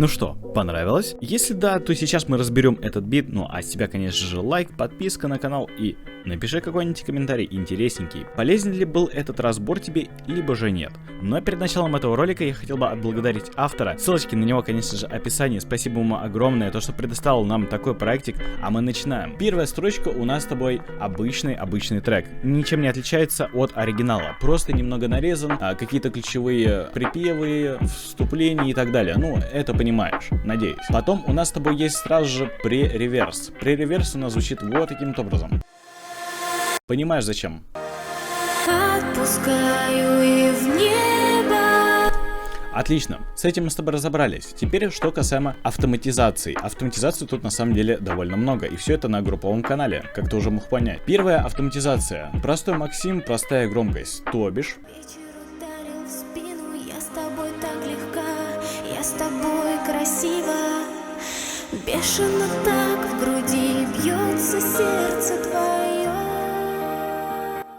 Ну что, понравилось? Если да, то сейчас мы разберем этот бит. Ну а с тебя, конечно же, лайк, подписка на канал и напиши какой-нибудь комментарий интересненький. Полезен ли был этот разбор тебе, либо же нет. Но перед началом этого ролика я хотел бы отблагодарить автора. Ссылочки на него, конечно же, в описании. Спасибо ему огромное, то что предоставил нам такой проектик. А мы начинаем. Первая строчка у нас с тобой обычный трек. Ничем не отличается от оригинала. Просто немного нарезан, какие-то ключевые припевы, вступления и так далее. Ну, это понимаешь, надеюсь. Потом у нас с тобой есть сразу же pre-реверс. Pre-реверс у нас звучит вот таким образом. Понимаешь, зачем? Отпускаю и в небо. Отлично, с этим мы с тобой разобрались. Теперь, что касаемо автоматизации. Автоматизации тут на самом деле довольно много, и все это на групповом канале, как ты уже мог понять. Первая автоматизация. Простой Максим, простая громкость, то бишь. Вечер ударил в спину, я с тобой так легка, я с тобой красиво. Бешено так в груди бьется сердце твое.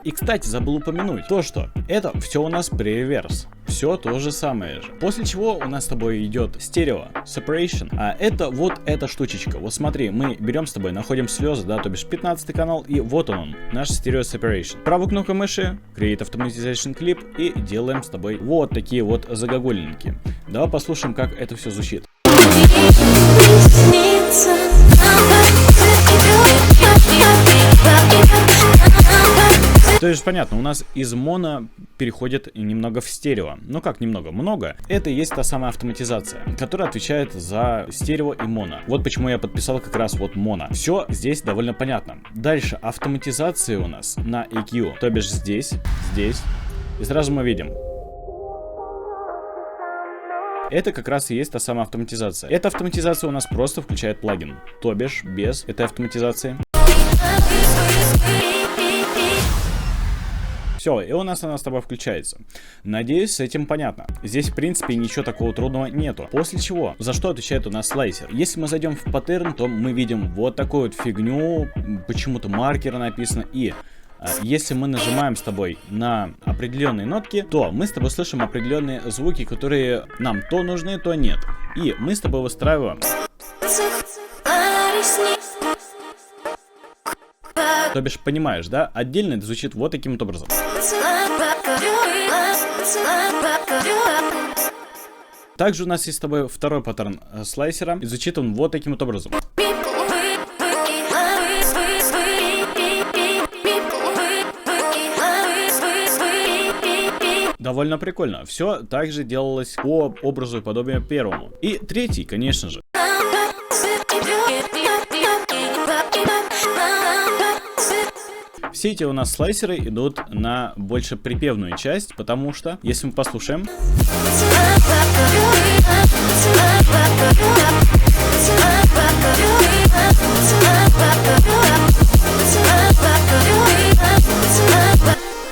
И, кстати, забыл упомянуть то, что это все у нас преверс. Все то же самое же. После чего у нас с тобой идет стерео, separation. А это вот эта штучечка. Вот смотри, мы берем с тобой, находим слезы, да, то бишь 15 канал, и вот он, наш стерео separation. Правую кнопку мыши, create automatization clip, и делаем с тобой вот такие вот загогулинки. Давай послушаем, как это все звучит. То есть понятно, у нас из моно переходит немного в стерео. Ну как немного? Много. Это и есть та самая автоматизация, которая отвечает за стерео и моно. Вот почему я подписал как раз вот моно. Все здесь довольно понятно. Дальше автоматизация у нас на EQ. То бишь здесь. И сразу мы видим. Это как раз и есть та самая автоматизация. Эта автоматизация у нас просто включает плагин. То бишь без этой автоматизации. Все, и у нас она с тобой включается. Надеюсь, с этим понятно. Здесь, в принципе, ничего такого трудного нету. После чего, за что отвечает у нас слайсер? Если мы зайдем в паттерн, то мы видим вот такую вот фигню, почему-то маркер написано, и если мы нажимаем с тобой на определенные нотки, то мы с тобой слышим определенные звуки, которые нам то нужны, то нет. И мы с тобой выстраиваем. То бишь, понимаешь, да? Отдельно это звучит вот таким вот образом. Также у нас есть с тобой второй паттерн слайсера, и звучит он вот таким вот образом. Довольно прикольно. Все также делалось по образу и подобию первому. И третий, конечно же. Все эти у нас слайсеры идут на больше припевную часть, потому что, если мы послушаем...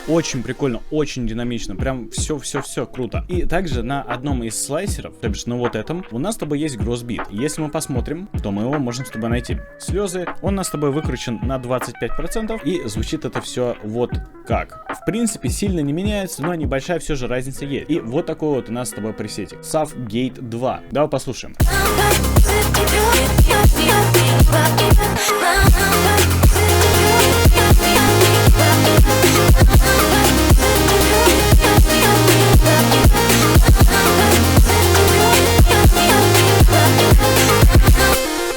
Очень прикольно, очень динамично, прям все круто. И также на одном из слайсеров, то бишь на вот этом, у нас с тобой есть гроссбит. Если мы посмотрим, то мы его можем с тобой найти. Слезы, он у нас с тобой выкручен на 25%, и звучит это все вот как. В принципе, сильно не меняется, но небольшая все же разница есть. И вот такой вот у нас с тобой пресетик. Savgate 2. Давай послушаем.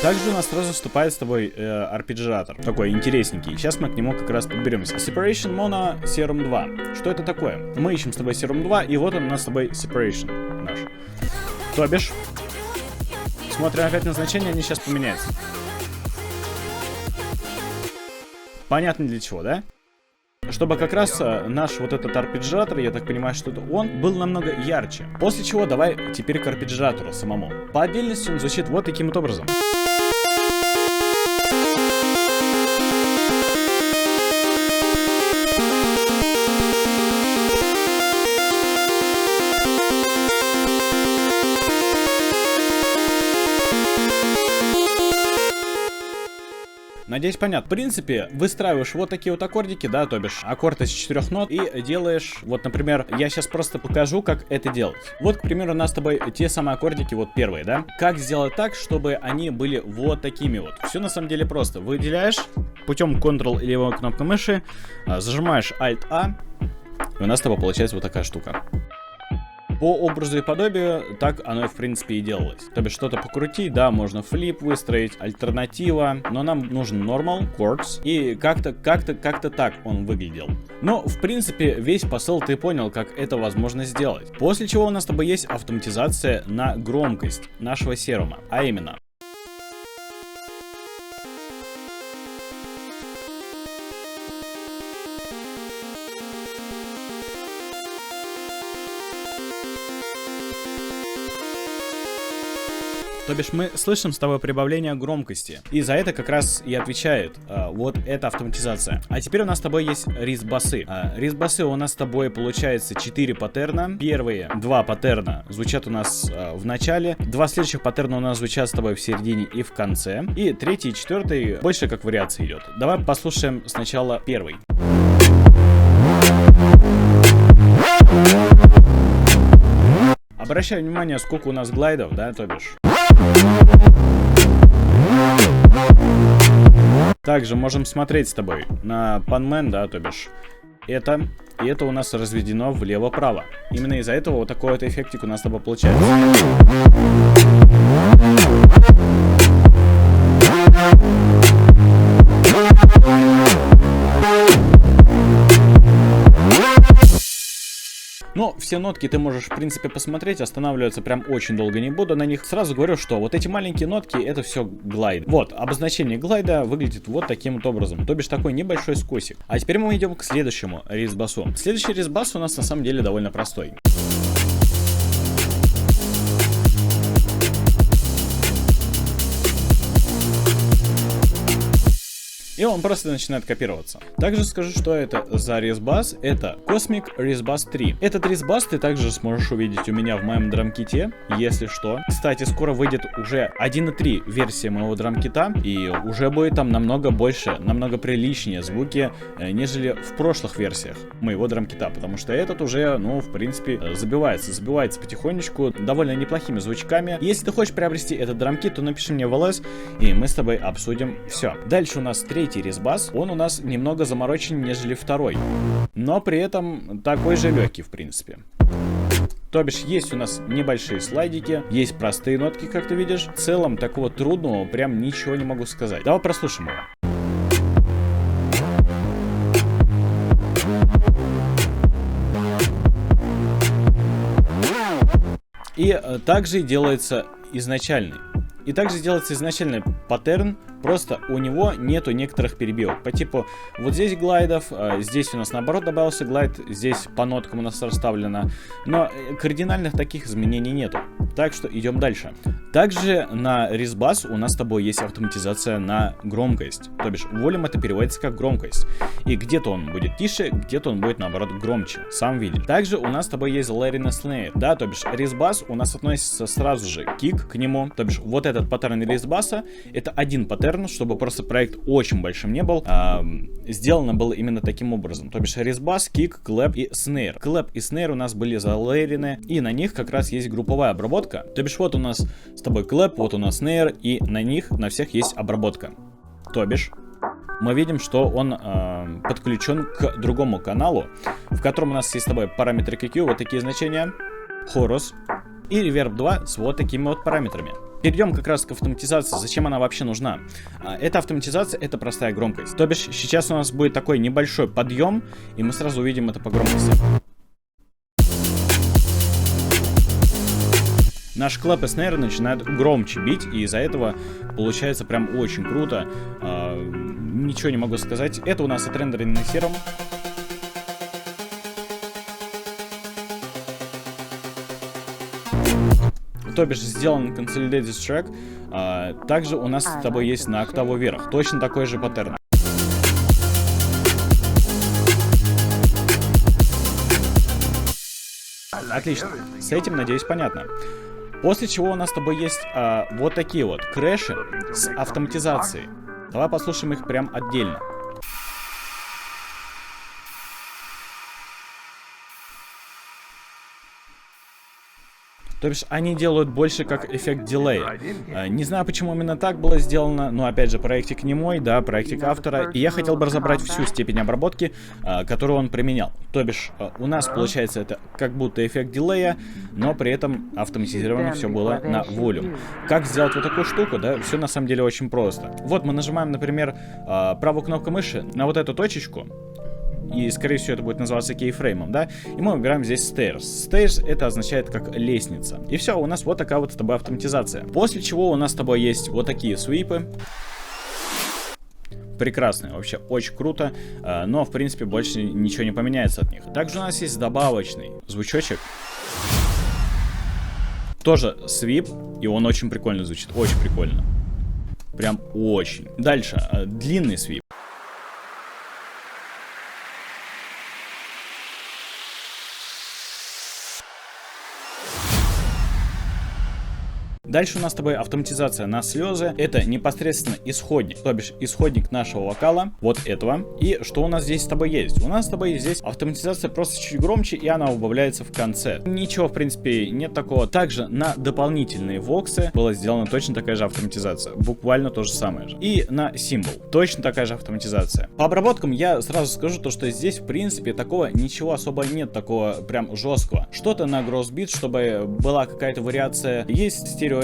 Также у нас сразу вступает с тобой арпеджиатор, такой интересненький. Сейчас мы к нему как раз подберемся. Separation Mono Serum 2. Что это такое? Мы ищем с тобой Serum 2, и вот он у нас с тобой Separation наш. То бишь, смотрим опять на значение, они сейчас поменяются. Понятно для чего, да? Чтобы как раз наш вот этот арпеджиатор, я так понимаю, что это он, был намного ярче. После чего давай теперь к арпеджиатору самому. По отдельности он звучит вот таким вот образом. Надеюсь, понятно. В принципе, выстраиваешь вот такие вот аккордики, да, то бишь аккорд из 4 нот, и делаешь, вот, например, я сейчас просто покажу, как это делать. Вот, к примеру, у нас с тобой те самые аккордики, вот первые, да. Как сделать так, чтобы они были вот такими вот? Все на самом деле просто. Выделяешь путем Ctrl и левой кнопкой мыши, зажимаешь Alt-A, и у нас с тобой получается вот такая штука. По образу и подобию так оно, в принципе, и делалось. То бишь, что-то покрутить, да, можно флип выстроить, альтернатива, но нам нужен normal, chords, и как-то так он выглядел. Но, в принципе, весь посыл ты понял, как это возможно сделать. После чего у нас с тобой есть автоматизация на громкость нашего серума, а именно... То бишь мы слышим с тобой прибавление громкости. И за это как раз и отвечает вот эта автоматизация. А теперь у нас с тобой есть рис-басы. Рис-басы у нас с тобой получается 4 паттерна. Первые 2 паттерна звучат у нас в начале. 2 следующих паттерна у нас звучат с тобой в середине и в конце. И третий и четвертый больше как вариация идет. Давай послушаем сначала первый. Обращаю внимание, сколько у нас глайдов, да, то бишь. Также можем смотреть с тобой на панмен, да, то бишь. Это у нас разведено влево-право. Именно из-за этого вот такой вот эффектик у нас с тобой получается. Но все нотки ты можешь, в принципе, посмотреть, останавливаться прям очень долго не буду на них. Сразу говорю, что вот эти маленькие нотки, это все глайд. Вот, обозначение глайда выглядит вот таким вот образом, то бишь такой небольшой скосик. А теперь мы идем к следующему рис-басу. Следующий рис-бас у нас на самом деле довольно простой. И он просто начинает копироваться. Также скажу, что это за рис-бас. Это Cosmic Рис-бас 3. Этот рис-бас ты также сможешь увидеть у меня в моем драмките, если что. Кстати, скоро выйдет уже 1.3 версия моего драмкита, и уже будет там намного больше, намного приличнее звуки, нежели в прошлых версиях моего драмкита, потому что этот уже, ну, в принципе, забивается потихонечку довольно неплохими звучками. Если ты хочешь приобрести этот драмкит, то напиши мне в ЛС, и мы с тобой обсудим все. Дальше у нас третий рис-бас, он у нас немного заморочен, нежели второй, но при этом такой же легкий, в принципе. То бишь, есть у нас небольшие слайдики, есть простые нотки, как ты видишь. В целом, такого трудного прям ничего не могу сказать. Давай прослушаем его. И также делается изначальный. И также делается изначальный паттерн, просто у него нету некоторых перебивок. По типу, вот здесь глайдов, здесь у нас наоборот добавился глайд, здесь по ноткам у нас расставлено. Но кардинальных таких изменений нету. Так что идем дальше. Также на рис-бас у нас с тобой есть автоматизация на громкость. То бишь, волюм это переводится как громкость. И где-то он будет тише, где-то он будет наоборот громче. Сам видишь. Также у нас с тобой есть layering snare. Да, то бишь, рис-бас у нас относится сразу же кик к нему. То бишь, вот этот паттерн рис-баса, это один паттерн, чтобы просто проект очень большим не был. Сделано было именно таким образом. То бишь, рис-бас, кик, клэп и снейр. Клэп и снейр у нас были залейрены, и на них как раз есть групповая обработка. То бишь, вот у нас с тобой клэп, вот у нас снейр, и на них, на всех есть обработка. То бишь, мы видим, что он подключен к другому каналу, в котором у нас есть с тобой параметры QQ, вот такие значения, хорус, и реверб 2 с вот такими вот параметрами. Перейдем как раз к автоматизации. Зачем она вообще нужна? Эта автоматизация — это простая громкость. То бишь, сейчас у нас будет такой небольшой подъем, и мы сразу увидим это по громкости. Наш клэп и снейр начинают громче бить, и из-за этого получается прям очень круто. Ничего не могу сказать. Это у нас отрендеренный серум. То бишь, сделан Consolidated Track. Также у нас с тобой есть на октаву вверх. Точно такой же паттерн. Отлично. С этим, надеюсь, понятно. После чего у нас с тобой есть вот такие вот крэши с автоматизацией. Давай послушаем их прям отдельно. То бишь, они делают больше как эффект дилея. Не знаю, почему именно так было сделано, но опять же, проектик не мой, да, проектик автора. И я хотел бы разобрать всю степень обработки, которую он применял. То бишь, у нас получается это как будто эффект дилея, но при этом автоматизировано все было на волюм. Как сделать вот такую штуку, да, все на самом деле очень просто. Вот мы нажимаем, например, правую кнопку мыши на вот эту точечку. И, скорее всего, это будет называться кейфреймом, да? И мы выбираем здесь stairs. Stairs это означает как лестница. И все, у нас вот такая вот с тобой автоматизация. После чего у нас с тобой есть вот такие свипы. Прекрасные, вообще очень круто. Но, в принципе, больше ничего не поменяется от них. Также у нас есть добавочный звучочек. Тоже свип, и он очень прикольно звучит. Очень прикольно. Прям очень. Дальше, длинный свип. Дальше у нас с тобой автоматизация на слезы. Это непосредственно исходник, то бишь исходник нашего вокала, вот этого. И что у нас здесь с тобой есть? У нас с тобой здесь автоматизация просто чуть громче, и она убавляется в конце. Ничего, в принципе, нет такого. Также на дополнительные воксы была сделана точно такая же автоматизация. Буквально то же самое же. И на символ точно такая же автоматизация. По обработкам я сразу скажу то, что здесь, в принципе, такого ничего особо нет, такого прям жесткого. Что-то на гроссбит, чтобы была какая-то вариация. Есть стереоэффекты,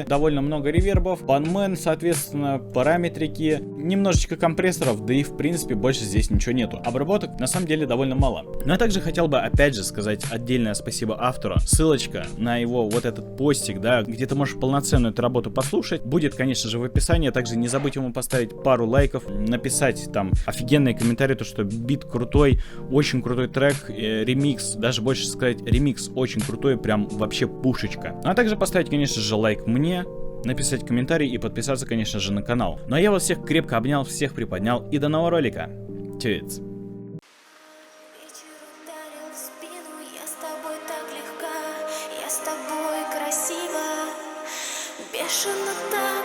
довольно много ревербов, банмен, соответственно, параметрики, немножечко компрессоров, да и в принципе больше здесь ничего нету. Обработок на самом деле довольно мало. Но я также хотел бы опять же сказать отдельное спасибо автору. Ссылочка на его вот этот постик, да, где ты можешь полноценную эту работу послушать, будет, конечно же, в описании. Также не забудь ему поставить пару лайков, написать там офигенные комментарии, то что бит крутой, очень крутой трек, ремикс, даже больше сказать ремикс очень крутой, прям вообще пушечка. А также поставить, конечно же, лайк мне, написать комментарий и подписаться, конечно же, на канал. Ну а я вас всех крепко обнял, всех приподнял и до нового ролика. Тюиц. Бешено так